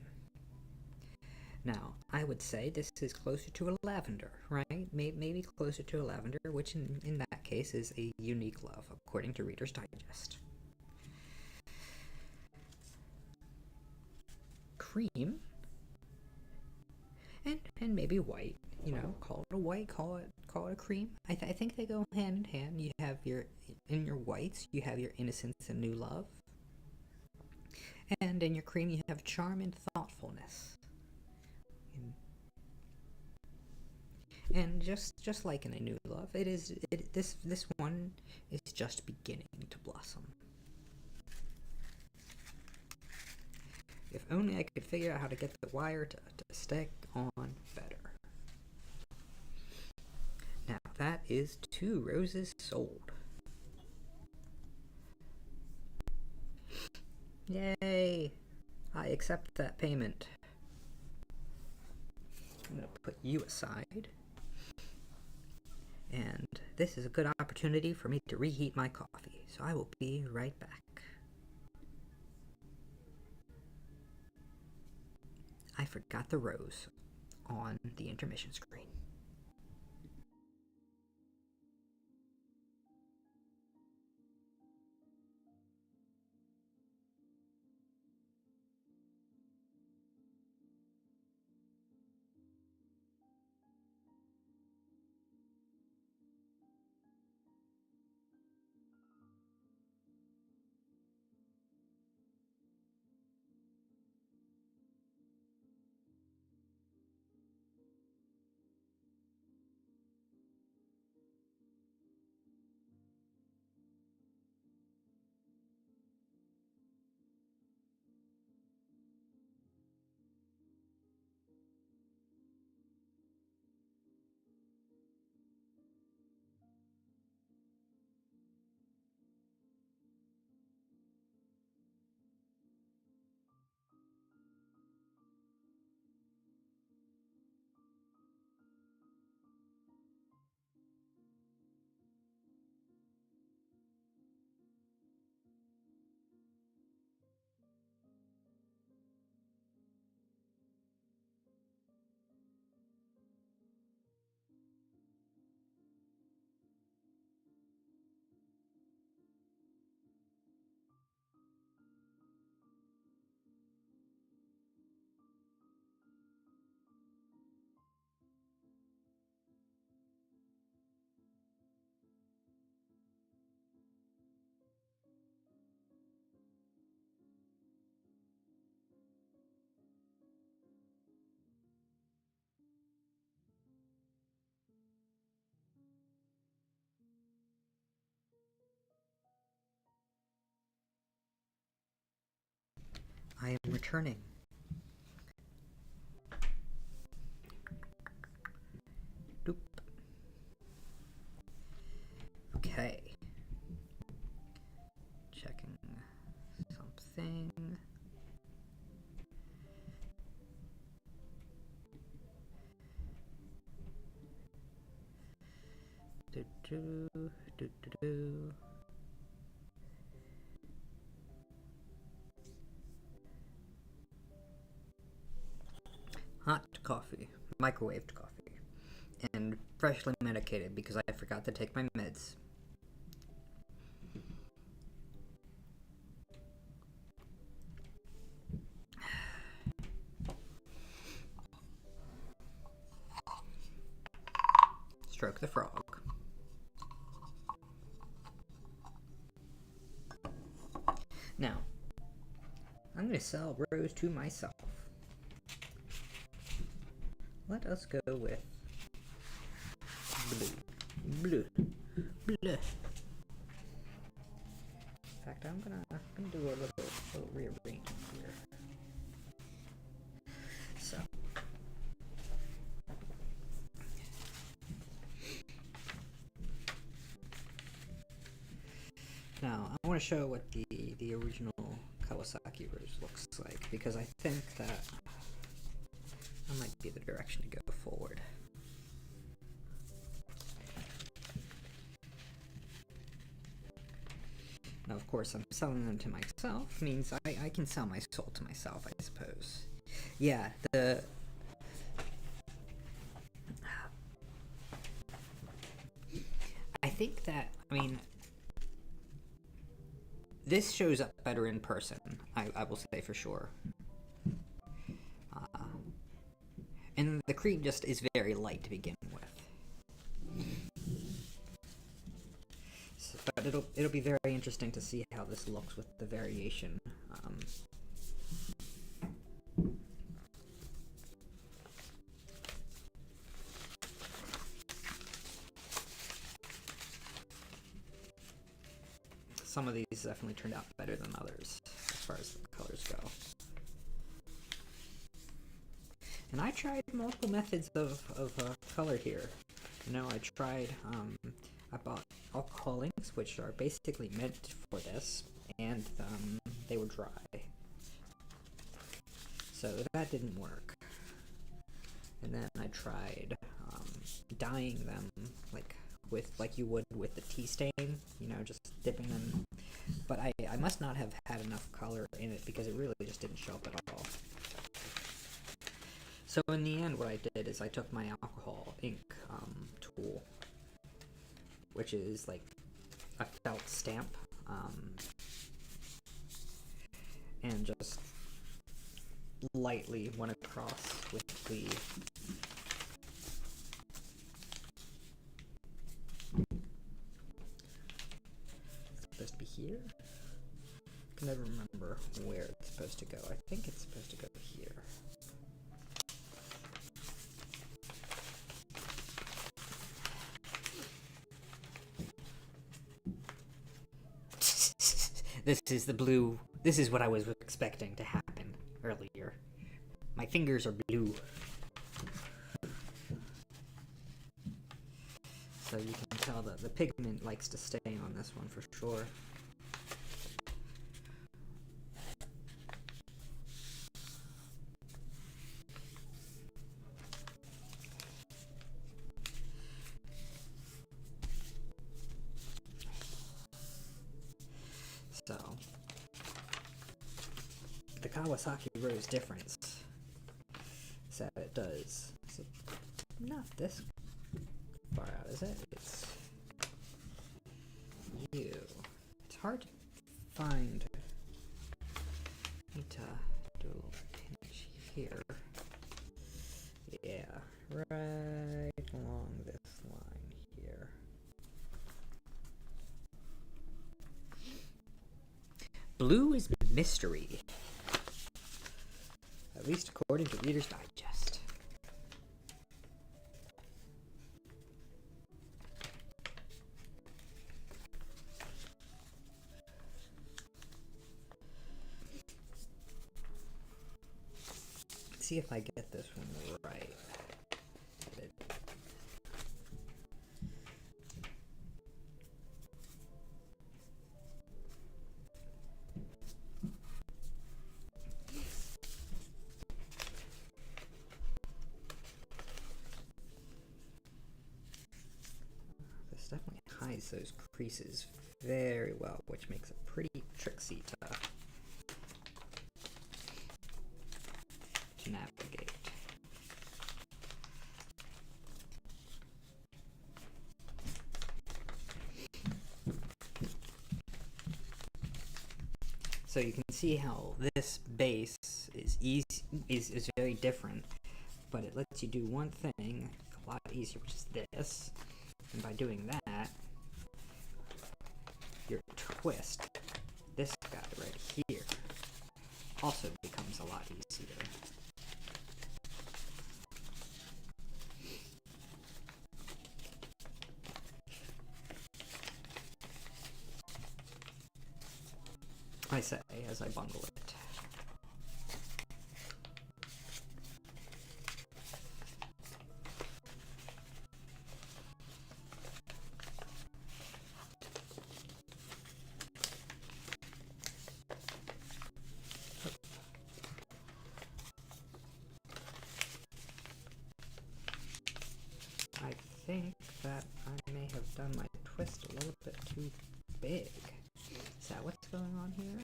Now, I would say this is closer to a lavender, right? Maybe closer to a lavender, which in that case is a unique love, according to Reader's Digest. Cream, and maybe white. You know, call it a white, call it a cream. I think they go hand in hand. You have in your whites, you have your innocence and new love, and in your cream, you have charm and thoughtfulness. And just like in a new love, this one is just beginning to blossom. If only I could figure out how to get the wire to stick on better. Now that is 2 roses sold. Yay! I accept that payment. I'm going to put you aside. And this is a good opportunity for me to reheat my coffee, so I will be right back. I forgot the rose on the intermission screen. returning. Doop. Okay. Checking something. Do. Hot coffee, microwaved coffee, and freshly medicated because I forgot to take my meds. Stroke the frog. Now, I'm going to sell Rose to myself. Let us go with blue. In fact, I'm gonna do a little rearranging here. So. Now, I want to show what the original Kawasaki Rose looks like, because I think that might be the direction to go forward. Now, of course, I'm selling them to myself, means I can sell my soul to myself, I suppose. Yeah, I think that, I mean, this shows up better in person, I will say for sure. And the cream just is very light to begin with. So, but it'll be very interesting to see how this looks with the variation. Some of these definitely turned out better than others as far as the colors go. And I tried multiple methods of color here. You know, I bought alcohol inks, which are basically meant for this, and they were dry. So that didn't work. And then I tried dyeing them like you would with the tea stain, you know, just dipping them. But I must not have had enough color in it because it really just didn't show up at all. So in the end, what I did is I took my alcohol ink tool, which is like a felt stamp, and just lightly went across with the supposed to be here? I can never remember where it's supposed to go. I think it's supposed to go here. This is the blue. This is what I was expecting to happen earlier. My fingers are blue. So you can tell that the pigment likes to stay on this one for sure. So, the Kawasaki Rose difference is that it does, not this far out, is it? It's you. It's hard to find. Need to do a little pinch here. Yeah, right along this line here. Blue is mystery. At least according to Reader's Digest. see if I get this one right. This definitely hides those creases very well, which makes it pretty tricksy to navigate. So you can see how this base is very different, but it lets you do one thing a lot easier, which is this. And by doing that, your twist, this guy right here, also becomes a lot easier. I say as I bungle it. I think that I may have done my twist a little bit too big. Is that what's going on here?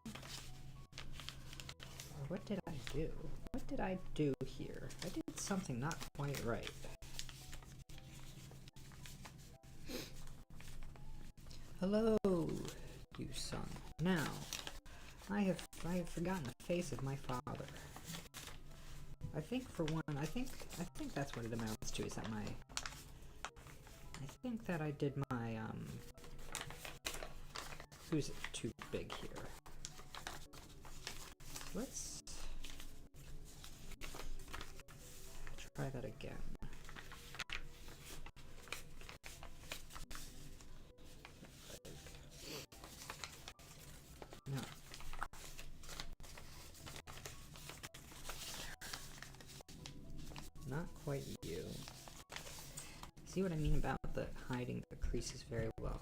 Or what did I do? What did I do here? I did something not quite right. Hello, you son. Now, I have forgotten the face of my father. I think for one, I think that's what it amounts to, is that I think that I did my, who's too big here? Let's try that again. No. Not quite you. See what I mean about the hiding the creases very well?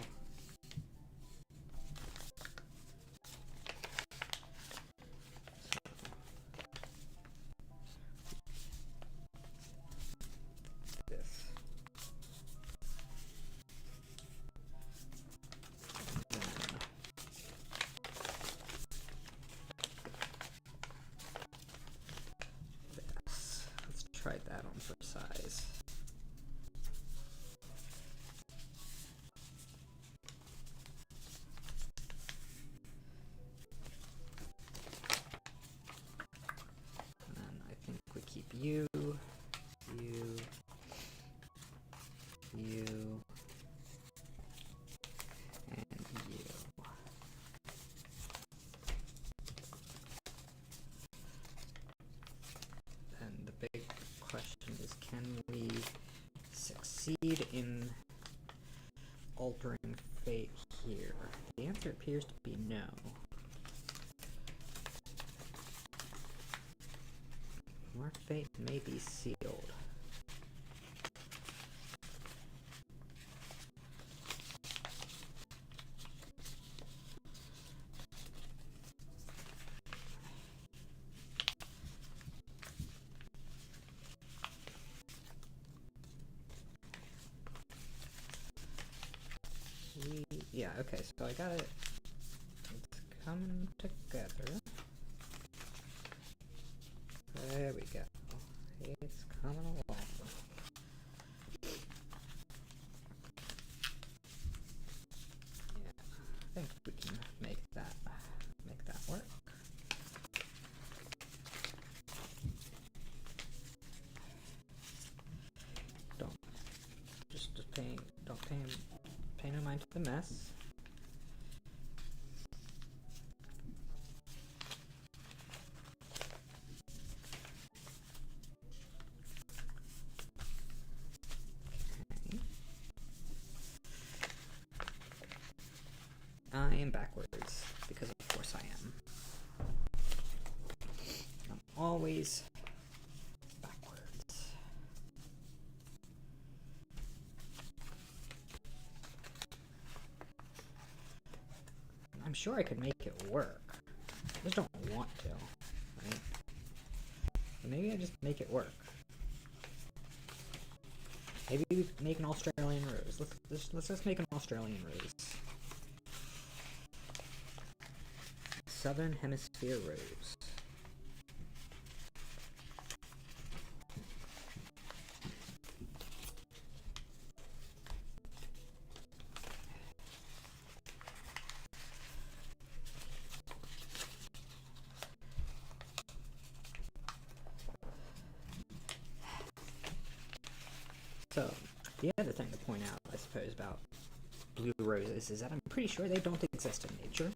Try that on for size. And then I think we keep you, you, and you. And the big question is, can we succeed in altering fate here? The answer appears to be no. Our fate may be sealed. Yeah, okay, so I got it. It's coming together. There we go. It's coming along. Yeah, I think we can make that work. Don't pay no mind to the mess. Okay. I am backwards, because of course I am. I'm always I'm sure I could make it work. I just don't want to, right? But maybe I just make it work. Maybe we make an Australian rose. Let's just make an Australian rose. Southern Hemisphere rose. So, the other thing to point out, I suppose, about blue roses is that I'm pretty sure they don't exist in nature.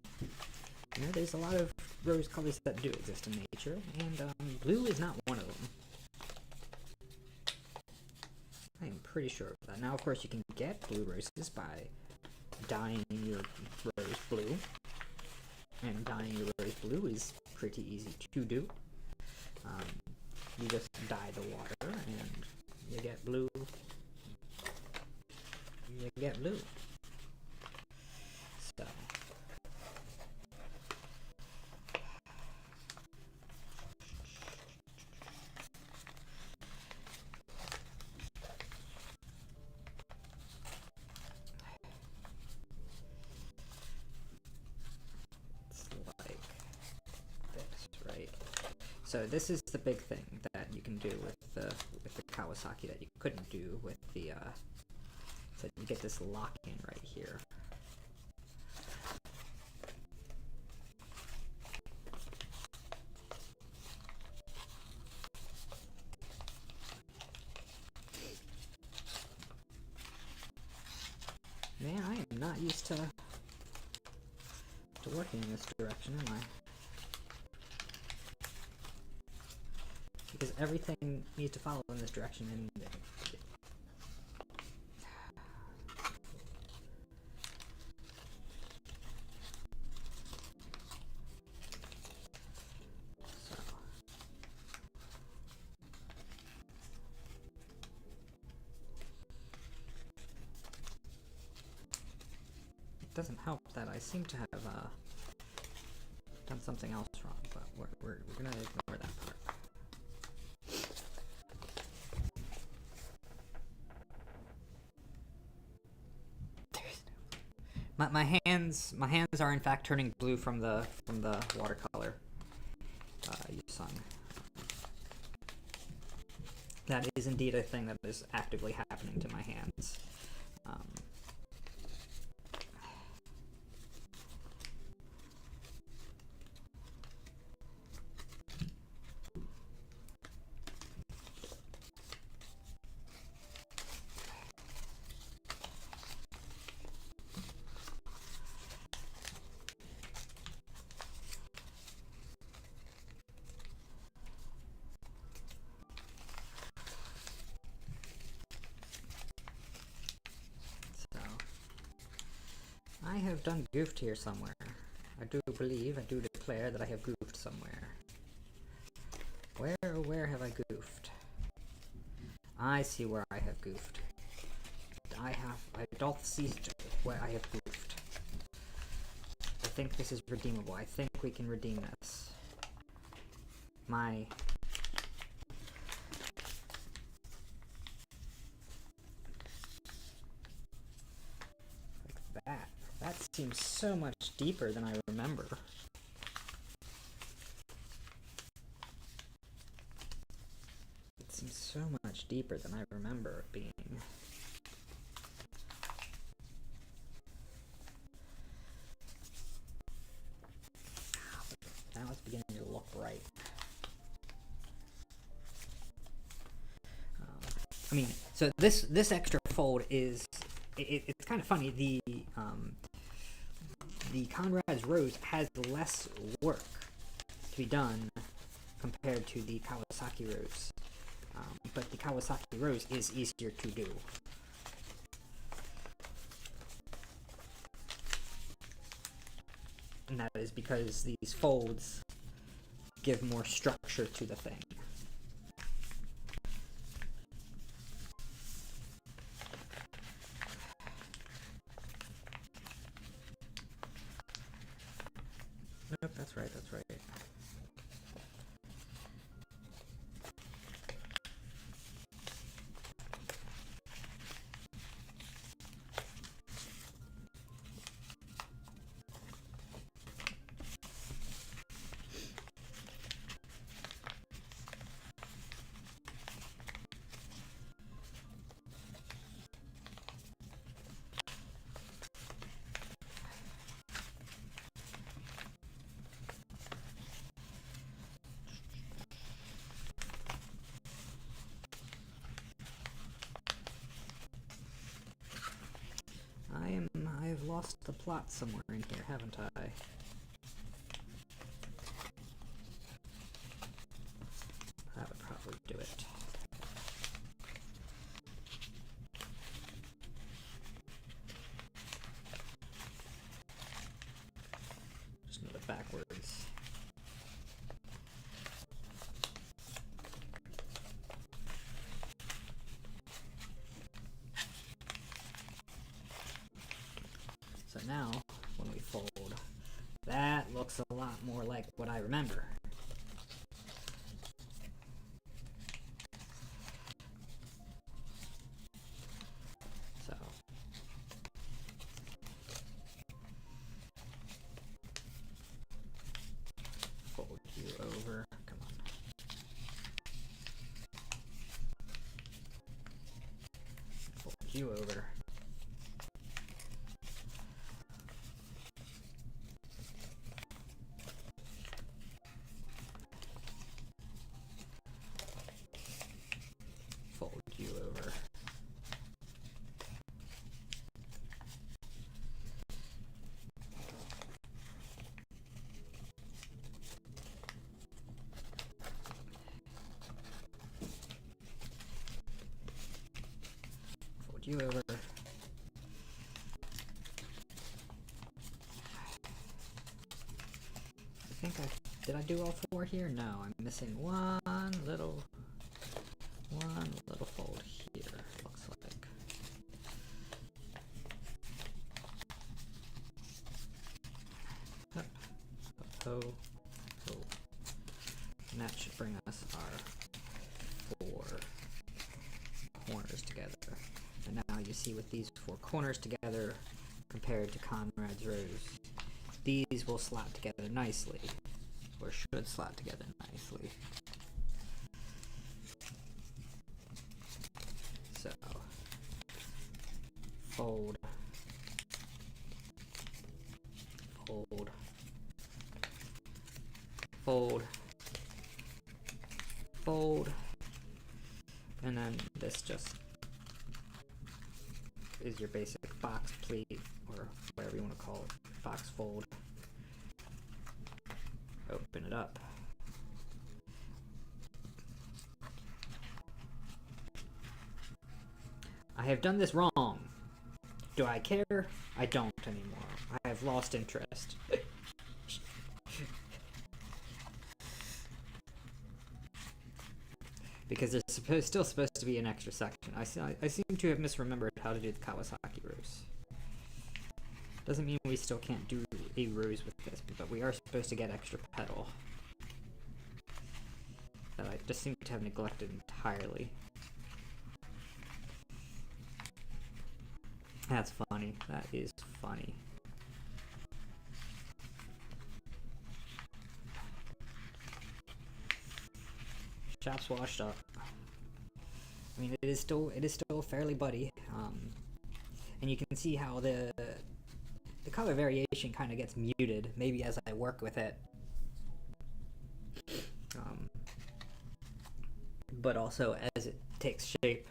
You know, there's a lot of rose colors that do exist in nature, and blue is not one of them. I am pretty sure of that. Now, of course, you can get blue roses by dyeing your rose blue, and dyeing your rose blue is pretty easy to do. You just dye the water, and you get blue. You get blue. So. It's like this, right? So this is the big thing that you can do with the Kawasaki that you couldn't do with the so you get this lock-in right here. Man, I am not used to working in this direction, am I? Because everything needs to follow in this direction, and it doesn't help that I seem to have done something else wrong, but we're gonna ignore that part. My hands are in fact turning blue from the watercolor using. That is indeed a thing that is actively happening to my hands. I have done goofed here somewhere. I do declare that I have goofed somewhere. Where have I goofed? I see where I have goofed. I don't see where I have goofed. I think this is redeemable. I think we can redeem this. That seems so much deeper than I remember. It seems so much deeper than I remember it being. Now it's beginning to look right. I mean, so this extra fold is it's kind of funny. The Conrad's Rose has less work to be done compared to the Kawasaki Rose, but the Kawasaki Rose is easier to do. And that is because these folds give more structure to the thing. Nope, that's right, that's right. I've lost the plot somewhere in here, haven't I? That would probably do it. Just move it backwards. So now, when we fold, that looks a lot more like what I remember. So, fold you over. Come on. Fold you over. Fold you over. Fold you over. Did I do all four here? No, I'm missing one little fold here, looks like. Up, up, ho, ho. And that should bring us our four corners together. And now you see with these four corners together, compared to Conrad's rose, these will slot together nicely, or should slot together nicely. So, fold, fold, fold, fold, and then this just is your basic box pleat, or whatever you want to call it, box fold. Open it up. I have done this wrong. Do I care? I don't anymore. I have lost interest. Because there's still supposed to be an extra section. I seem to have misremembered how to do the Kawasaki rose. Doesn't mean we still can't do a rose with this, but we are supposed to get extra petal. That I just seem to have neglected entirely. That's funny. That is funny. Shop's washed up. I mean, it is still fairly buddy, and you can see how the color variation kind of gets muted, maybe as I work with it. But also as it takes shape,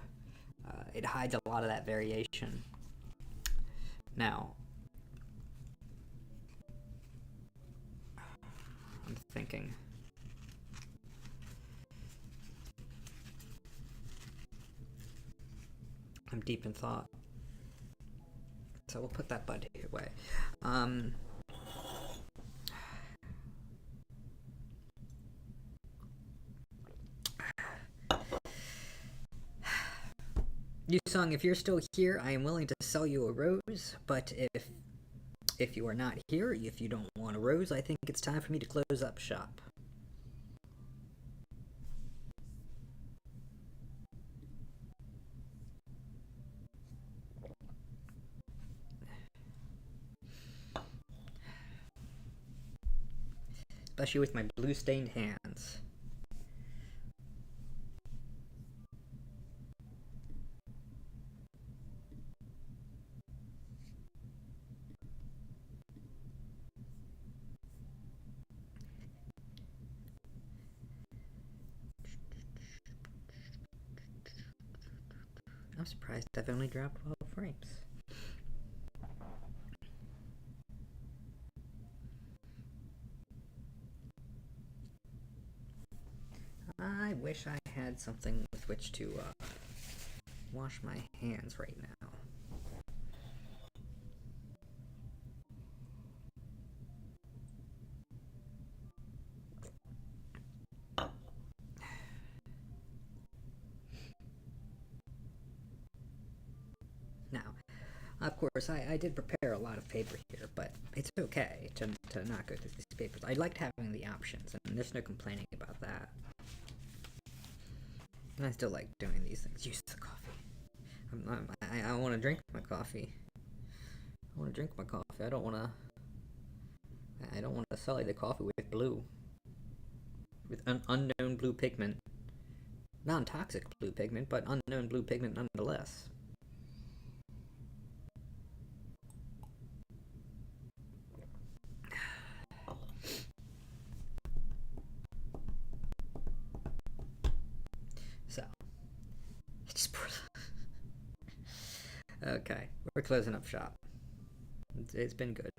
it hides a lot of that variation. Now, I'm thinking. I'm deep in thought. So we'll put that bud away. Yusung, if you're still here, I am willing to sell you a rose, but if you are not here, if you don't want a rose, I think it's time for me to close up shop. Especially with my blue-stained hands. I'm surprised I've only dropped 12 frames. I wish I had something with which to wash my hands right now. Now, of course, I did prepare a lot of paper here, but it's okay to not go through these papers. I liked having the options, and there's no complaining about that. And I still like doing these things. Use the coffee. I want to drink my coffee. I want to drink my coffee. I don't want to sully the coffee with blue. With unknown blue pigment. Non-toxic blue pigment, but unknown blue pigment nonetheless. So, okay, we're closing up shop. It's been good.